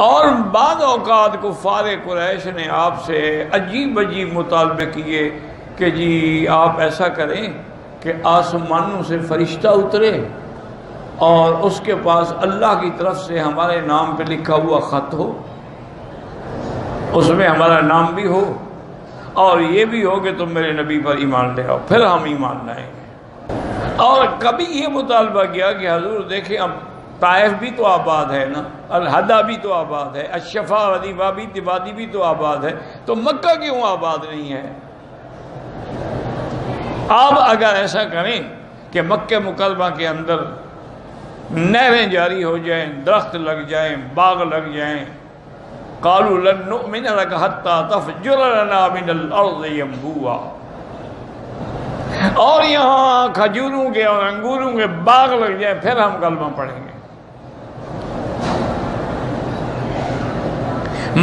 اور بعض اوقات کفار قریش نے آپ سے عجیب عجیب مطالبے کیے کہ جی آپ ایسا کریں کہ آسمانوں سے فرشتہ اترے اور اس کے پاس اللہ کی طرف سے ہمارے نام پہ لکھا ہوا خط ہو، اس میں ہمارا نام بھی ہو اور یہ بھی ہو کہ تم میرے نبی پر ایمان لے آؤ، پھر ہم ایمان لائیں گے۔ اور کبھی یہ مطالبہ کیا کہ حضور دیکھیں اب طائف بھی تو آباد ہے نا، الحدہ بھی تو آباد ہے، الشفا ودیبہ بھی تبادی بھی تو آباد ہے، تو مکہ کیوں آباد نہیں ہے؟ آپ اگر ایسا کریں کہ مکہ مکرمہ کے اندر نہریں جاری ہو جائیں، درخت لگ جائیں، باغ لگ جائیں، قالوا لن نؤمن لك حتى تفجر لنا من الارض ينبوعا، اور یہاں کھجوروں کے اور انگوروں کے باغ لگ جائیں پھر ہم کلمہ پڑھیں گے۔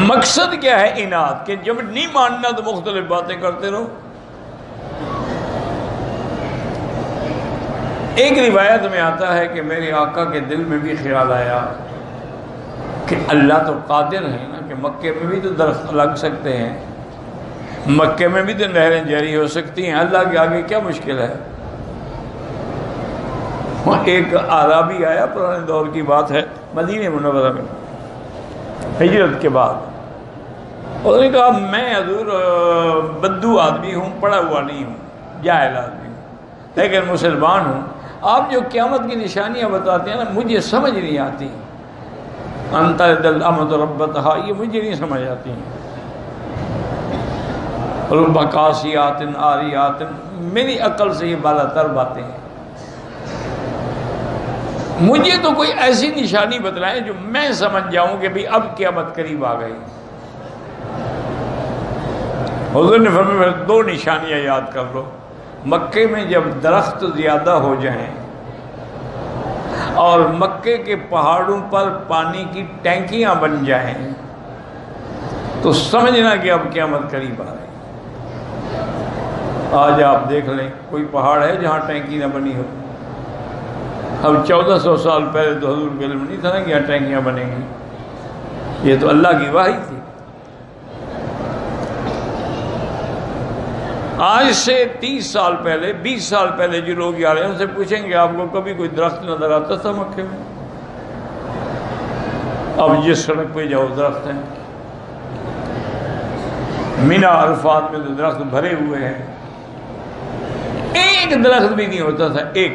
مقصد کیا ہے اناد کہ جب نہیں ماننا تو مختلف باتیں کرتے رہو۔ ایک روایت میں آتا ہے کہ میرے آقا کے دل میں بھی خیال آیا کہ اللہ تو قادر ہے نا کہ مکے میں بھی تو درخت لگ سکتے ہیں، مکے میں بھی تو نہریں جاری ہو سکتی ہیں، اللہ کے آگے کیا مشکل ہے؟ ایک اعرابی آیا، پرانے دور کی بات ہے، مدینہ منورہ میں ہجرت کے بعد، انہوں نے کہا میں حضور بدو آدمی ہوں، پڑھا ہوا نہیں ہوں، جاہل آدمی ہوں، لیکن مسلمان ہوں، آپ جو قیامت کی نشانیاں بتاتے ہیں نا مجھے سمجھ نہیں آتی، انت دل امت ربتہا، یہ مجھے نہیں سمجھ آتی ہیں، رب قاسیات آریات، میری عقل سے یہ بالا تر باتیں ہیں، مجھے تو کوئی ایسی نشانی بتلائیں جو میں سمجھ جاؤں کہ بھی اب قیامت قریب آ گئی۔ حضور نے فرمایا دو نشانیاں یاد کر لو، مکے میں جب درخت زیادہ ہو جائیں اور مکے کے پہاڑوں پر پانی کی ٹینکیاں بن جائیں تو سمجھنا کہ اب قیامت قریب آ رہی۔ آج آپ دیکھ لیں کوئی پہاڑ ہے جہاں ٹینکی نہ بنی ہو؟ اب 1400 سال پہلے تو حضور کے علم نہیں تھا نا کہ یہاں ٹینکیاں بنیں گی، یہ تو اللہ کی وحی تھی۔ آج سے 30 سال پہلے 20 سال پہلے جو لوگ آ رہے ہیں ان سے پوچھیں گے آپ کو کبھی کوئی درخت نظر آتا تھا مکے میں؟ اب جس سڑک پہ جاؤ درخت ہیں، مینا عرفات میں تو درخت بھرے ہوئے ہیں، ایک درخت بھی نہیں ہوتا تھا، ایک۔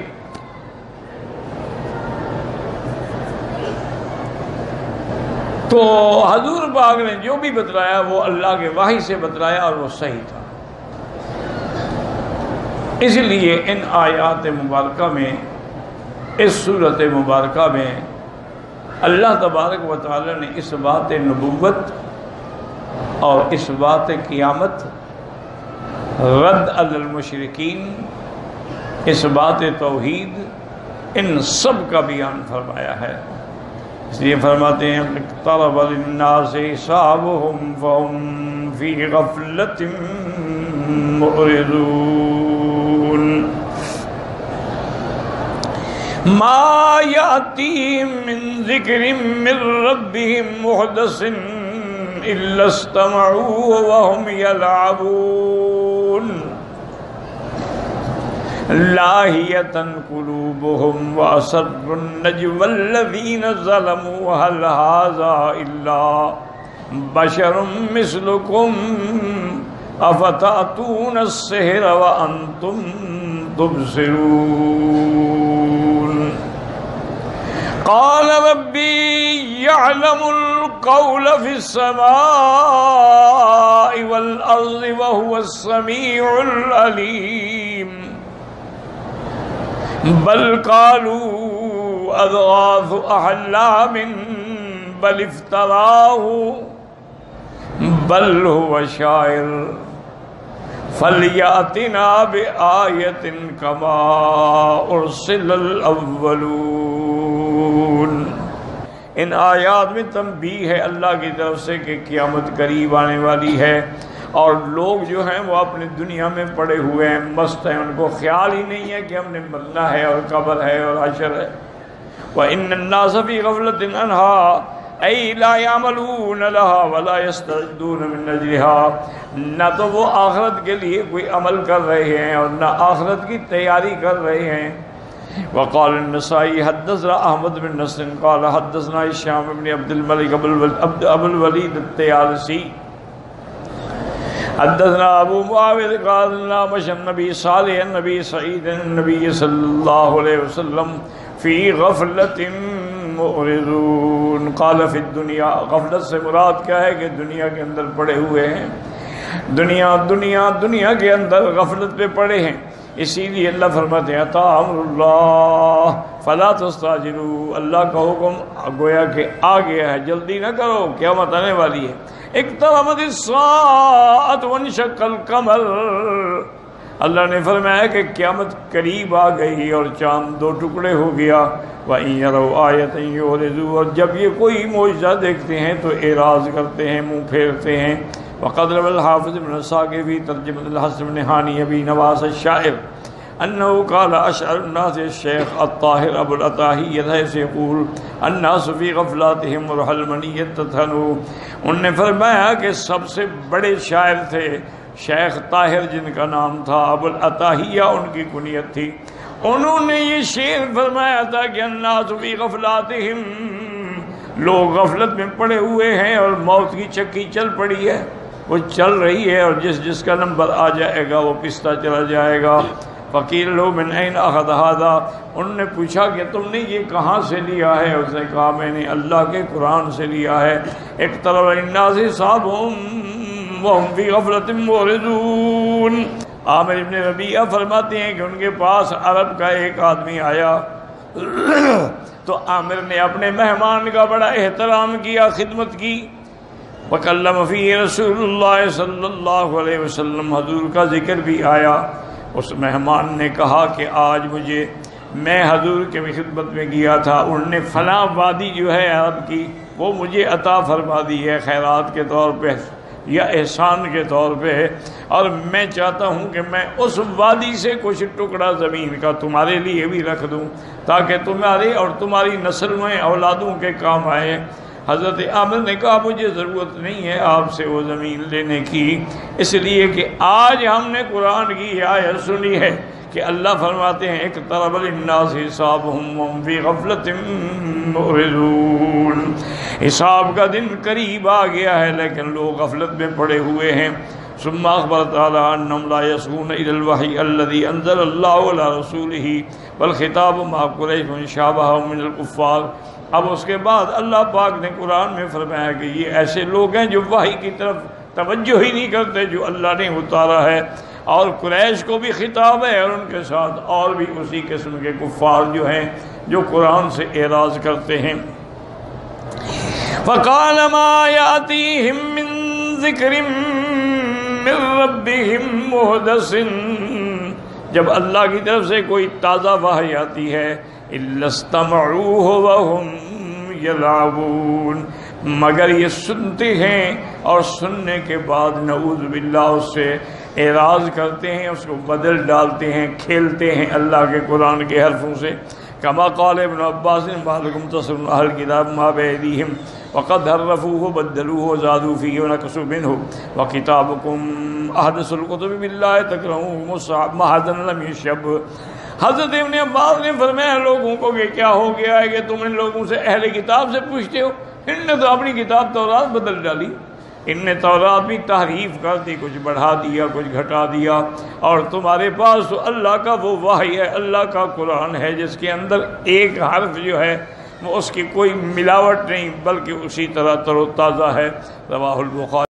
تو حضور پاک نے جو بھی بتلایا وہ اللہ کے وحی سے بتلایا اور وہ صحیح تھا۔ اس لیے ان آیات مبارکہ میں، اس صورت مبارکہ میں اللہ تبارک و تعالی نے اس بات نبوت اور اس بات قیامت، رد علی المشرکین، اس بات توحید، ان سب کا بیان فرمایا ہے۔ اس لیے فرماتے ہیں اقترب للناس حسابهم فهم فی غفلۃ معرضون ما یأتیہم من ذکر من ربهم محدث الا استمعوه وهم يلعبون لاہیۃ قلوبهم واسروا النجوى الذین ظلموا هل هذا الا بشر مثلکم افتأتون السحر وانتم تبصرون قال ربی یعلم القول فی السماء والارض وهو السمیع العلیم بل قالوا اضغاث احلام بل افتراه بل هو شاعر فلیأتنا بآیۃ کما ارسل الاولون۔ ان آیات میں تنبیہ ہے اللہ کی طرف سے کہ قیامت قریب آنے والی ہے، اور لوگ جو ہیں وہ اپنے دنیا میں پڑے ہوئے ہیں، مست ہیں، ان کو خیال ہی نہیں ہے کہ ہم نے مرنا ہے اور قبر ہے اور حشر ہے۔ وَإِنَّ النَّاسَ فِي غَفْلَةٍ عَنْهَا، ای لا یعملون لها ولا یستعدون من اجرها، نہ تو وہ آخرت کے لیے کوئی عمل کر رہے ہیں اور نہ آخرت کی تیاری کر رہے ہیں۔ وقال النسائی حدثنا احمد بن نصر قال حدثنا هشام بن عبد الملك ابو الولید الطیالسی حدثنا ابو معاویہ قال نامش النبی صالح النبی سعید النبی صلی اللہ علیہ وسلم فی غفلت معرضون۔ قال فی الدنیا، غفلت سے مراد کیا ہے کہ دنیا کے اندر پڑے ہوئے ہیں، دنیا کے اندر غفلت پہ پڑے ہیں۔ اسی لیے اللہ فرماتے ہیں اتا امر اللہ فلا تستعجلوا، اللہ کا حکم گویا کہ آ گیا ہے، جلدی نہ کرو، قیامت آنے والی ہے۔ اقتربت الساعۃ وانشق القمر، اللہ نے فرمایا کہ قیامت قریب آ گئی اور چاند دو ٹکڑے ہو گیا۔ وَإِن يَرَوْا آیَةً يُعْرِضُوا، اور جب یہ کوئی معجزہ دیکھتے ہیں تو اعراض کرتے ہیں، منہ پھیرتے ہیں۔ وقد روى الحافظ ابن اسحاق في ترجمة الحسن بن هاني أبي نواس الشاعر أنه قال أشعر الناس الشيخ الطاهر أبو العطاهية يقول الناس في غفلاتهم مرحل منية تتهنوا۔ انہوں نے فرمایا کہ سب سے بڑے شاعر تھے شیخ طاہر، جن کا نام تھا ابو العطاہیہ، ان کی کنیت تھی۔ انہوں نے یہ شعر فرمایا تھا کہ الناس فی غفلاتهم، لوگ غفلت میں پڑے ہوئے ہیں اور موت کی چکی چل پڑی ہے، وہ چل رہی ہے، اور جس کا نمبر آ جائے گا وہ پستا چلا جائے گا۔ فقیل لو من این اخذ ھذا، انہوں نے پوچھا کہ تم نے یہ کہاں سے لیا ہے؟ اس نے کہا میں نے اللہ کے قرآن سے لیا ہے۔ اقترب للناس حسابهم وهم فی غفلۃ معرضون۔ عامر ابن ربیعہ فرماتے ہیں کہ ان کے پاس عرب کا ایک آدمی آیا تو عامر نے اپنے مہمان کا بڑا احترام کیا، خدمت کی۔ وکلم فی رسول اللہ صلی اللہ علیہ وسلم، حضور کا ذکر بھی آیا۔ اس مہمان نے کہا کہ آج میں حضور کے خدمت میں گیا تھا، انہوں نے فلاں وادی جو ہے عرب کی وہ مجھے عطا فرما دی ہے خیرات کے طور پہ یا احسان کے طور پہ، اور میں چاہتا ہوں کہ میں اس وادی سے کچھ ٹکڑا زمین کا تمہارے لیے بھی رکھ دوں تاکہ تمہارے اور تمہاری نسل میں اولادوں کے کام آئے۔ حضرت عامر نے کہا مجھے ضرورت نہیں ہے آپ سے وہ زمین لینے کی، اس لیے کہ آج ہم نے قرآن کی یہ آیت سنی ہے کہ اللہ فرماتے ہیں اقترب للناس حسابهم وهم فی غفلۃ معرضون، حساب کا دن قریب آ گیا ہے لیکن لوگ غفلت میں پڑے ہوئے ہیں۔ ثم اخبر تعالی انهم لا يصغون الى الوحی الذي انزل الله على رسوله والخطاب مع قریش شابههم من الكفار۔ اب اس کے بعد اللہ پاک نے قرآن میں فرمایا کہ یہ ایسے لوگ ہیں جو وحی کی طرف توجہ ہی نہیں کرتے جو اللہ نے اتارا ہے، اور قریش کو بھی خطاب ہے اور ان کے ساتھ اور بھی اسی قسم کے کفار جو ہیں جو قرآن سے اعراض کرتے ہیں۔ فَقَالَ مَا يَأْتِيهِم مِّن ذِكْرٍ مِّن رَّبِّهِم مُحْدَثٍ، جب اللہ کی طرف سے کوئی تازہ وحی آتی ہے إِلَّا اسْتَمَعُوهُ وَهُمْ يَلْعَبُونَ، مگر یہ سنتے ہیں اور سننے کے بعد نعوذ باللہ اس سے اعراض کرتے ہیں، اس کو بدل ڈالتے ہیں، کھیلتے ہیں اللہ کے قرآن کے حرفوں سے۔ کما قال ابن عباس بعضکم تصر اہل کتاب ما بأیدیہم وقد حرفوه بدلوه وزادوا فیہ ونقصوا منہ وکتابکم احدث الکتب باللہ تکرہوہ محضا لم یشب۔ حضرت ابن عباس نے فرمایا لوگوں کو کہ کیا ہو گیا ہے کہ تم ان لوگوں سے اہل کتاب سے پوچھتے ہو؟ ان نے تو اپنی کتاب تورات بدل ڈالی، ان نے تورات بھی تحریف کر دی، کچھ بڑھا دیا کچھ گھٹا دیا، اور تمہارے پاس تو اللہ کا وہ وحی ہے، اللہ کا قرآن ہے جس کے اندر ایک حرف جو ہے وہ اس کی کوئی ملاوٹ نہیں بلکہ اسی طرح تر و تازہ ہے۔ رواہ البخاری۔